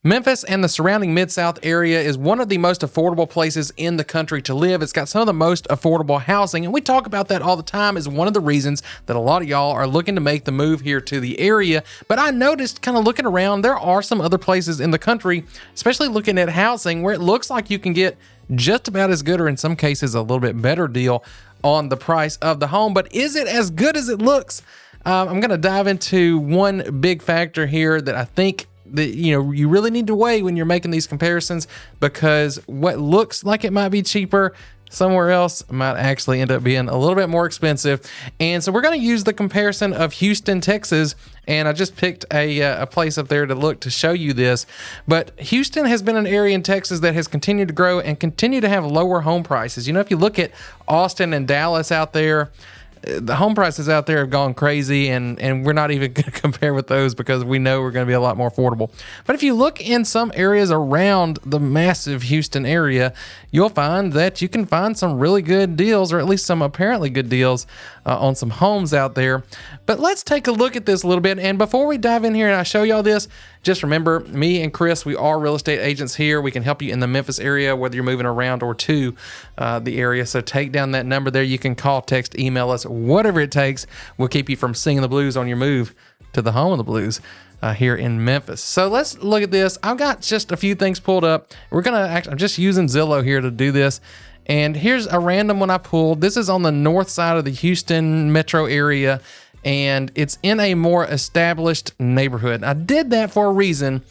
Memphis and the surrounding Mid-South area is one of the most affordable places in the country to live. It's got some of the most affordable housing, and we talk about that all the time as one of the reasons that a lot of y'all are looking to make the move here to the area. But I noticed, kind of looking around, there are some other places in the country, especially looking at housing, where it looks like you can get just about as good, or in some cases a little bit better deal on the price of the home. But is it as good as it looks? I'm going to dive into one big factor here that I think that you really need to weigh when you're making these comparisons, because what looks like it might be cheaper somewhere else might actually end up being a little bit more expensive. And so we're going to use the comparison of Houston, Texas, and I just picked a place up there to look to show you this. But Houston has been an area in Texas that has continued to grow and continue to have lower home prices. If you look at Austin and Dallas out there, the home prices out there have gone crazy, and we're not even going to compare with those because we know we're going to be a lot more affordable. But if you look in some areas around the massive Houston area, you'll find that you can find some really good deals, or at least some apparently good deals on some homes out there. But let's take a look at this a little bit. And before we dive in here and I show y'all this, just remember, me and Kris, we are real estate agents here. We can help you in the Memphis area, whether you're moving around or to the area. So take down that number there. You can call, text, email us, whatever it takes. We'll keep you from singing the blues on your move to the home of the blues here in Memphis. So let's look at this. I've got just a few things pulled up. I'm just using Zillow here to do this. And here's a random one I pulled. This is on the north side of the Houston metro area, and it's in a more established neighborhood. I did that for a reason,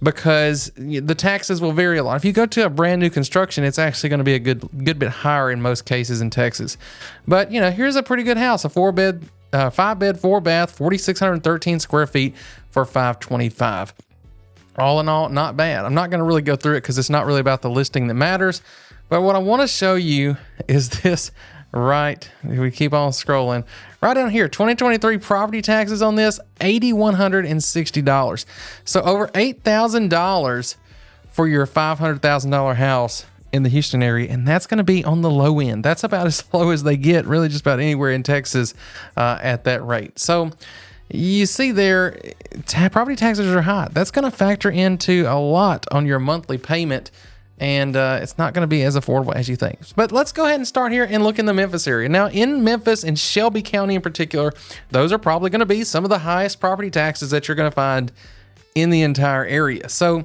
because the taxes will vary a lot. If you go to a brand new construction, it's actually going to be a good bit higher in most cases in Texas. But here's a pretty good house, a 5-bed, 4-bath, 4,613 square feet for $525. All in all, not bad. I'm not going to really go through it because it's not really about the listing that matters. But what I want to show you is this right. We keep on scrolling. Right down here, 2023 property taxes on this, $8,160. So over $8,000 for your $500,000 house in the Houston area. And that's going to be on the low end. That's about as low as they get, really just about anywhere in Texas at that rate. So you see there, property taxes are high. That's going to factor into a lot on your monthly payment. And it's not going to be as affordable as you think. But let's go ahead and start here and look in the Memphis area. Now, in Memphis and Shelby County in particular, those are probably going to be some of the highest property taxes that you're going to find in the entire area. So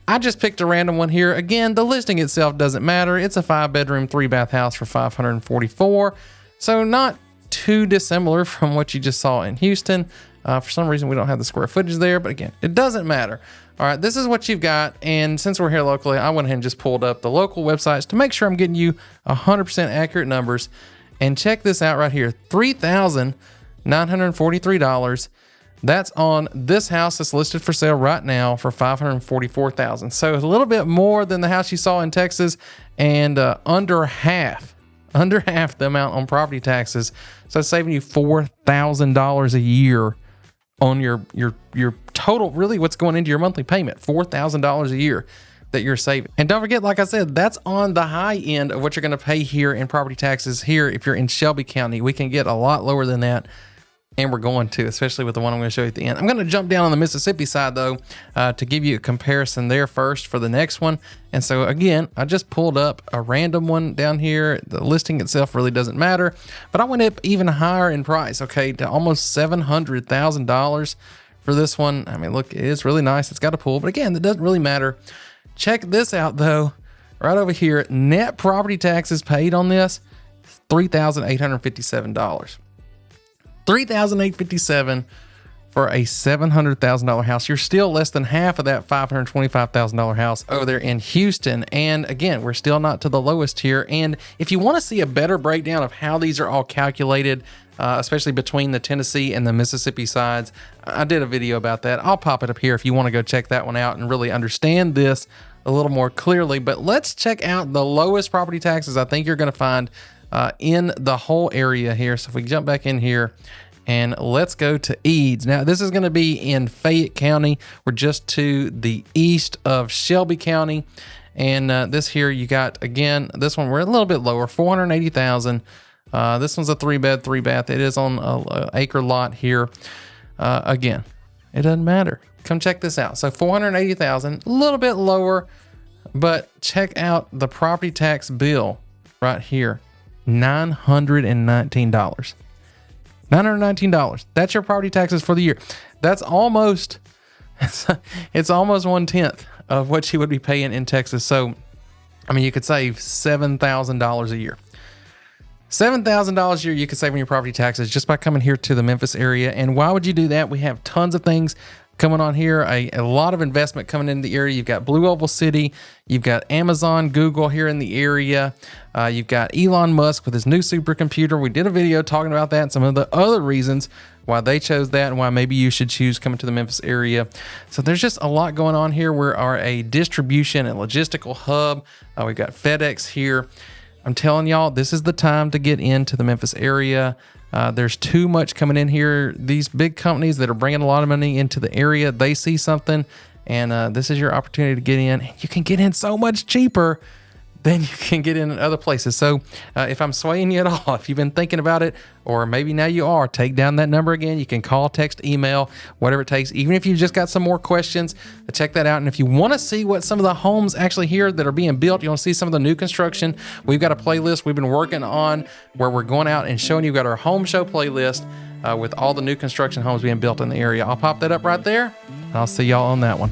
I just picked a random one here. Again, the listing itself doesn't matter. It's a 5-bedroom, 3-bath house for $544. So not too dissimilar from what you just saw in Houston. For some reason, we don't have the square footage there, but again, it doesn't matter. All right, this is what you've got. And since we're here locally, I went ahead and just pulled up the local websites to make sure I'm getting you 100% accurate numbers. And check this out right here, $3,943. That's on this house that's listed for sale right now for $544,000. So it's a little bit more than the house you saw in Texas, and under half the amount on property taxes. So it's saving you $4,000 a year on your total, really what's going into your monthly payment, $4,000 a year that you're saving. And don't forget, like I said, that's on the high end of what you're going to pay here in property taxes here. If you're in Shelby County, we can get a lot lower than that. And we're going to, especially with the one I'm going to show you at the end. I'm going to jump down on the Mississippi side, though, to give you a comparison there first for the next one. And so, again, I just pulled up a random one down here. The listing itself really doesn't matter. But I went up even higher in price, okay, to almost $700,000 for this one. I mean, look, it is really nice. It's got a pool. But, again, that doesn't really matter. Check this out, though. Right over here, net property taxes paid on this, $3,857. $3,857 for a $700,000 house. You're still less than half of that $525,000 house over there in Houston. And again, we're still not to the lowest here. And if you want to see a better breakdown of how these are all calculated, especially between the Tennessee and the Mississippi sides, I did a video about that. I'll pop it up here if you want to go check that one out and really understand this a little more clearly. But let's check out the lowest property taxes I think you're going to find in the whole area here. So if we jump back in here and let's go to Eads. Now this is going to be in Fayette County. We're just to the east of Shelby County. And this here you got, again, this one we're a little bit lower, $480,000. This one's a 3-bed, 3-bath. It is on an acre lot here. Again, It doesn't matter. Come check this out. So 480,000, a little bit lower, but check out the property tax bill right here. $919. $919. That's your property taxes for the year. That's almost, it's almost 1/10 of what you would be paying in Texas. So, I mean, you could save $7,000 a year. $7,000 a year you could save on your property taxes just by coming here to the Memphis area. And why would you do that? We have tons of things coming on here, a lot of investment coming into the area. You've got Blue Oval City, you've got Amazon, Google here in the area. You've got Elon Musk with his new supercomputer. We did a video talking about that and some of the other reasons why they chose that and why maybe you should choose coming to the Memphis area. So there's just a lot going on here. We are a distribution and logistical hub. We've got FedEx here. I'm telling y'all, this is the time to get into the Memphis area. There's too much coming in here. These big companies that are bringing a lot of money into the area, they see something, and this is your opportunity to get in. You can get in so much cheaper than you can get in other places. So if I'm swaying you at all, if you've been thinking about it, or maybe now you are, take down that number again. You can call, text, email, whatever it takes. Even if you've just got some more questions, check that out. And if you want to see what some of the homes actually here that are being built, you want to see some of the new construction, we've got a playlist we've been working on where we're going out and showing you. We've got our home show playlist with all the new construction homes being built in the area. I'll pop that up right there, and I'll see y'all on that one.